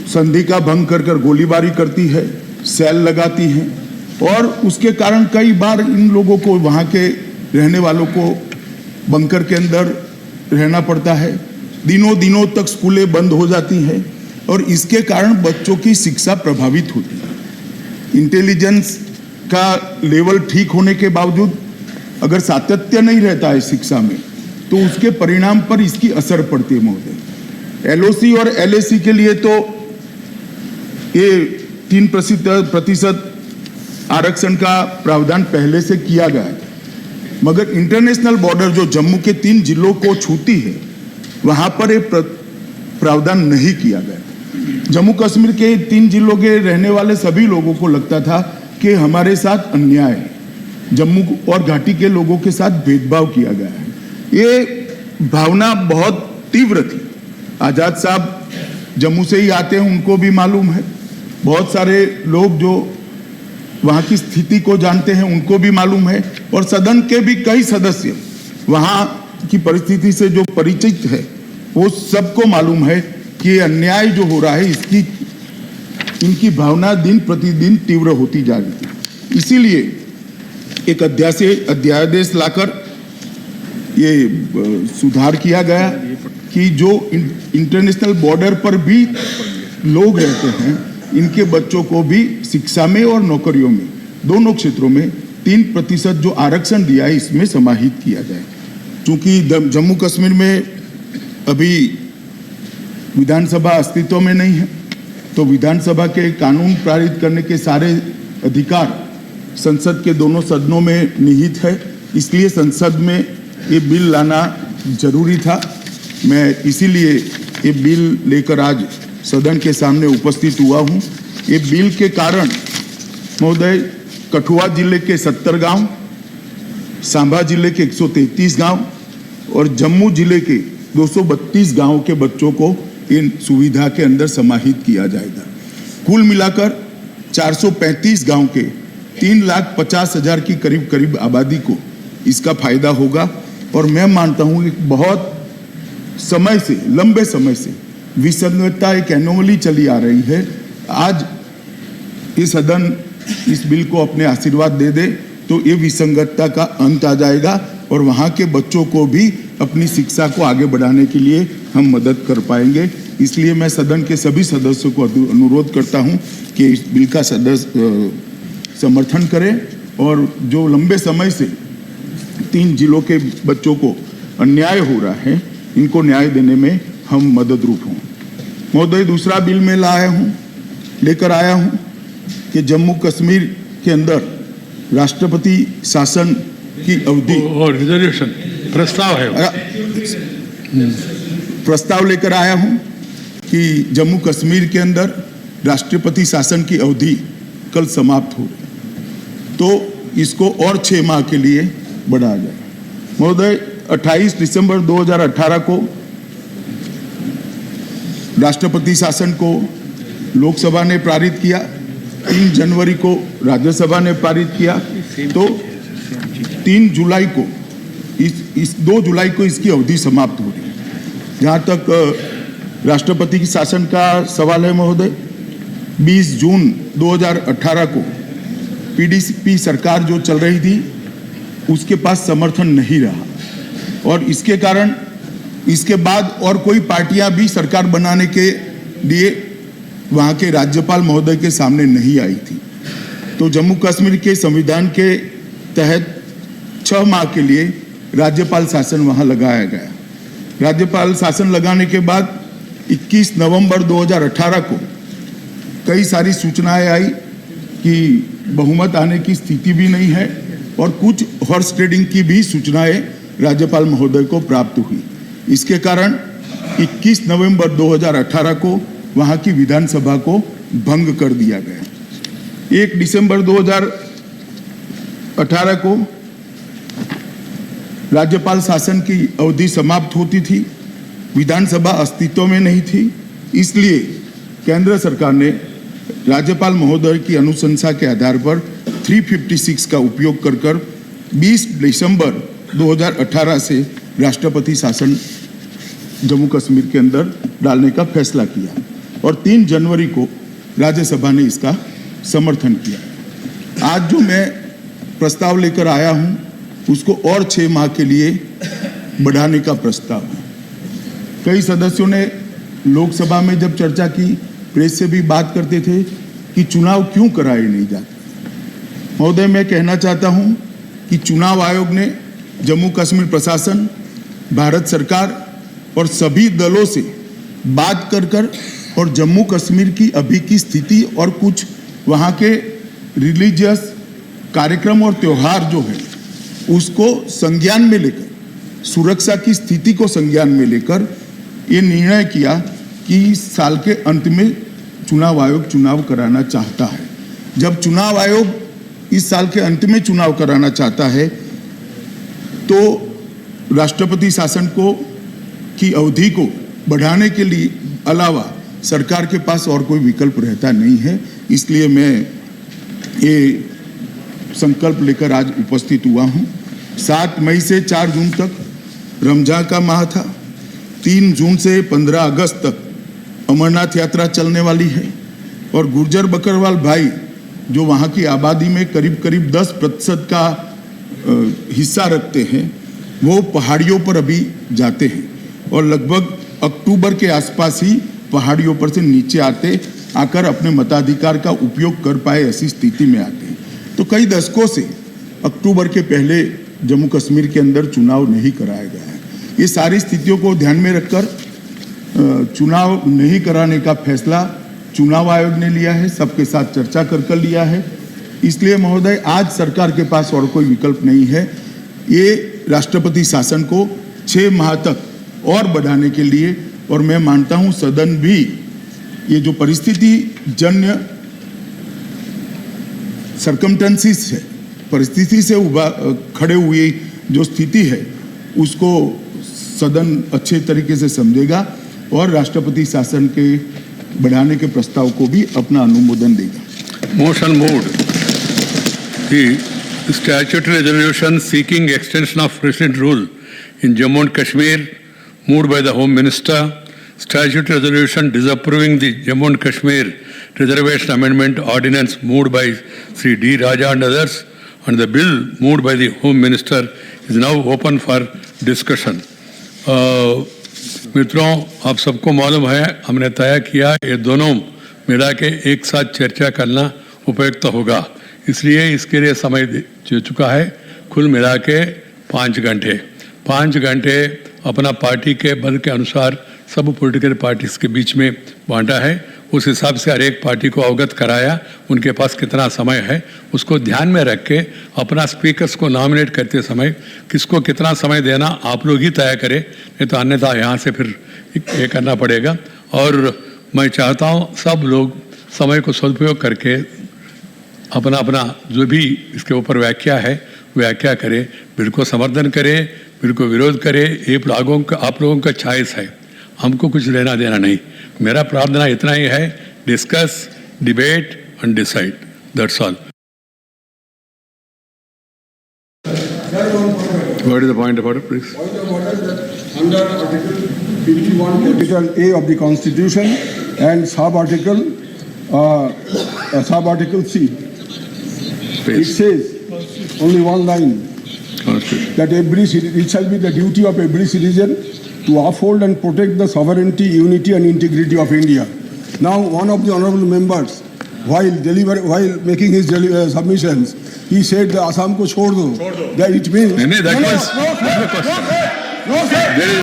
संधि का भंग कर कर गोलीबारी करती है, सेल लगाती हैं और उसके कारण कई बार इन लोगों को, वहाँ के रहने वालों को बंकर के अंदर रहना पड़ता है। दिनों दिनों तक स्कूलें बंद हो जाती हैं और इसके कारण बच्चों की शिक्षा प्रभावित होती है। इंटेलिजेंस का लेवल ठीक होने के बावजूद अगर सातत्य नहीं रहता है शिक्षा में तो उसके परिणाम पर इसकी असर पड़ती है महोदय। एलओसी और एलएसी के लिए तो ये 3% आरक्षण का प्रावधान पहले से किया गया है, मगर इंटरनेशनल बॉर्डर जो जम्मू के 3 जिलों को छूती है वहां पर ये प्रावधान नहीं किया गया। जम्मू कश्मीर के 3 जिलों के रहने वाले सभी लोगों को लगता था कि हमारे साथ अन्याय है, जम्मू और घाटी के लोगों के साथ भेदभाव किया गया है। ये भावना बहुत तीव्र थी। आजाद साहब जम्मू से ही आते हैं, उनको भी मालूम है। बहुत सारे लोग जो वहाँ की स्थिति को जानते हैं उनको भी मालूम है और सदन के भी कई सदस्य वहाँ की परिस्थिति से जो परिचित है वो सबको मालूम है कि ये अन्याय जो हो रहा है इसकी इनकी भावना दिन प्रतिदिन तीव्र होती जा रही है। इसीलिए एक अध्यादेश लाकर ये सुधार किया गया कि जो इंटरनेशनल बॉर्डर पर भी लोग रहते हैं इनके बच्चों को भी शिक्षा में और नौकरियों में दोनों क्षेत्रों में 3% जो आरक्षण दिया है इसमें समाहित किया जाए। क्योंकि जम्मू कश्मीर में अभी विधानसभा अस्तित्व में नहीं है तो विधानसभा के कानून पारित करने के सारे अधिकार संसद के दोनों सदनों में निहित है, इसलिए संसद में ये बिल लाना जरूरी था। मैं इसीलिए ये बिल लेकर आज सदन के सामने उपस्थित हुआ हूँ। ये बिल के कारण महोदय कठुआ जिले के 70 गांव, सांबा जिले के 133 गांव और जम्मू जिले के 232 गांवों के बच्चों को इन सुविधा के अंदर समाहित किया जाएगा। कुल मिलाकर 435 गांव के 3,50,000 की करीब आबादी को इसका फायदा होगा। और मैं मानता हूँ कि बहुत समय से, लंबे समय से विसंगतता एक एनोमली चली आ रही है। आज ये सदन इस बिल को अपने आशीर्वाद दे दे तो ये विसंगतता का अंत आ जाएगा और वहाँ के बच्चों को भी अपनी शिक्षा को आगे बढ़ाने के लिए हम मदद कर पाएंगे। इसलिए मैं सदन के सभी सदस्यों को अनुरोध करता हूँ कि इस बिल का समर्थन करें और जो लंबे समय से 3 जिलों के बच्चों को अन्याय हो रहा है इनको न्याय देने में हम मदद रूप हों। महोदय, दूसरा बिल में लेकर आया हूँ कि जम्मू कश्मीर के अंदर राष्ट्रपति शासन की अवधि और रिजर्वेशन प्रस्ताव लेकर आया हूँ कि जम्मू कश्मीर के अंदर राष्ट्रपति शासन की अवधि कल समाप्त हो रही तो इसको और 6 माह के लिए बढ़ाया जाए। महोदय, 28 दिसंबर 2018 को राष्ट्रपति शासन को लोकसभा ने पारित किया, 3 जनवरी को राज्यसभा ने पारित किया, तो 3 जुलाई को 2 जुलाई को इसकी अवधि समाप्त हो रही है। जहाँ तक राष्ट्रपति की शासन का सवाल है महोदय, 20 जून 2018 को पीडीपी सरकार जो चल रही थी उसके पास समर्थन नहीं रहा और इसके कारण इसके बाद और कोई पार्टियां भी सरकार बनाने के लिए वहाँ के राज्यपाल महोदय के सामने नहीं आई थी। तो जम्मू कश्मीर के संविधान के तहत 6 माह के लिए राज्यपाल शासन वहाँ लगाया गया। राज्यपाल शासन लगाने के बाद 21 नवंबर 2018 को कई सारी सूचनाएं आई कि बहुमत आने की स्थिति भी नहीं है और कुछ हॉर्स ट्रेडिंग की भी सूचनाएं राज्यपाल महोदय को प्राप्त हुई। इसके कारण 21 नवंबर 2018 को वहां की विधानसभा को भंग कर दिया गया। 1 दिसंबर 2018 को राज्यपाल शासन की अवधि समाप्त होती थी, विधानसभा अस्तित्व में नहीं थी, इसलिए केंद्र सरकार ने राज्यपाल महोदय की अनुशंसा के आधार पर 356 का उपयोग कर 20 दिसंबर 2018 से राष्ट्रपति शासन जम्मू कश्मीर के अंदर डालने का फैसला किया। और 3 जनवरी को राज्यसभा ने इसका समर्थन किया। आज जो मैं प्रस्ताव लेकर आया हूं उसको और 6 माह के लिए बढ़ाने का प्रस्ताव है। कई सदस्यों ने लोकसभा में जब चर्चा की, प्रेस से भी बात करते थे कि चुनाव क्यों कराए नहीं जाते। महोदय, मैं कहना चाहता हूं कि चुनाव आयोग ने जम्मू कश्मीर प्रशासन, भारत सरकार और सभी दलों से बात कर और जम्मू कश्मीर की अभी की स्थिति और कुछ वहाँ के रिलीजियस कार्यक्रम और त्यौहार जो है उसको संज्ञान में लेकर, सुरक्षा की स्थिति को संज्ञान में लेकर ये निर्णय किया कि इस साल के अंत में चुनाव आयोग चुनाव कराना चाहता है। जब चुनाव आयोग इस साल के अंत में चुनाव कराना चाहता है तो राष्ट्रपति शासन की अवधि को बढ़ाने के लिए अलावा सरकार के पास और कोई विकल्प रहता नहीं है। इसलिए मैं ये संकल्प लेकर आज उपस्थित हुआ हूँ। 7 मई से 4 जून तक रमजान का माह था। 3 जून से 15 अगस्त तक अमरनाथ यात्रा चलने वाली है और गुर्जर बकरवाल भाई जो वहाँ की आबादी में करीब 10% का हिस्सा रखते हैं, वो पहाड़ियों पर अभी जाते हैं और लगभग अक्टूबर के आसपास ही पहाड़ियों पर से नीचे आकर अपने मताधिकार का उपयोग कर पाए ऐसी स्थिति में आते हैं। तो कई दशकों से अक्टूबर के पहले जम्मू कश्मीर के अंदर चुनाव नहीं कराया गया है। ये सारी स्थितियों को ध्यान में रखकर चुनाव नहीं कराने का फैसला चुनाव आयोग ने लिया है, सबके साथ चर्चा कर लिया है। इसलिए महोदय, आज सरकार के पास और कोई विकल्प नहीं है। ये राष्ट्रपति शासन को 6 माह तक और बढ़ाने के लिए, और मैं मानता हूं सदन भी ये जो परिस्थिति जन्य सर्कमटेंसेस है, परिस्थिति से खड़े हुए जो स्थिति है उसको सदन अच्छे तरीके से समझेगा और राष्ट्रपति शासन के बढ़ाने के प्रस्ताव को भी अपना अनुमोदन देगा। Motion moved the statutory resolution seeking extension of President rule in Jammu and Kashmir, moved by the Home Minister. Statutory resolution disapproving the Jammu and Kashmir Reservation Amendment Ordinance, moved by Sri D. Raja and others, and the bill moved by the Home Minister is now open for discussion. मित्रों, आप सबको मालूम है, हमने तय किया ये दोनों मिला के एक साथ चर्चा करना उपयुक्त होगा, इसलिए इसके लिए समय दे चुका है। कुल मिला के 5 घंटे 5 घंटे अपना पार्टी के बल के अनुसार सब पॉलिटिकल पार्टीज के बीच में बांटा है। उस हिसाब से हर एक पार्टी को अवगत कराया उनके पास कितना समय है, उसको ध्यान में रख के अपना स्पीकर्स को नॉमिनेट करते समय किसको कितना समय देना आप लोग ही तय करें, नहीं तो अन्यथा यहाँ से फिर ये करना पड़ेगा। और मैं चाहता हूँ सब लोग समय को सदुपयोग करके अपना अपना जो भी इसके ऊपर व्याख्या है व्याख्या करें, बिल को समर्थन करें, बिल को विरोध करें। ये आप लोगों का चॉइस है, हमको कुछ लेना देना नहीं। मेरा प्रार्थना इतना ही है, discuss, debate and decide, that's all. What is the point of order, please? Point of order that under Article 51, capital A of the Constitution and sub-article C, it says only one line that it shall be the duty of every citizen to uphold and protect the sovereignty, unity and integrity of India. Now, one of the honorable members, while making his submissions, he said the Assam ko chhod do. That it means that was not the question. No, sir.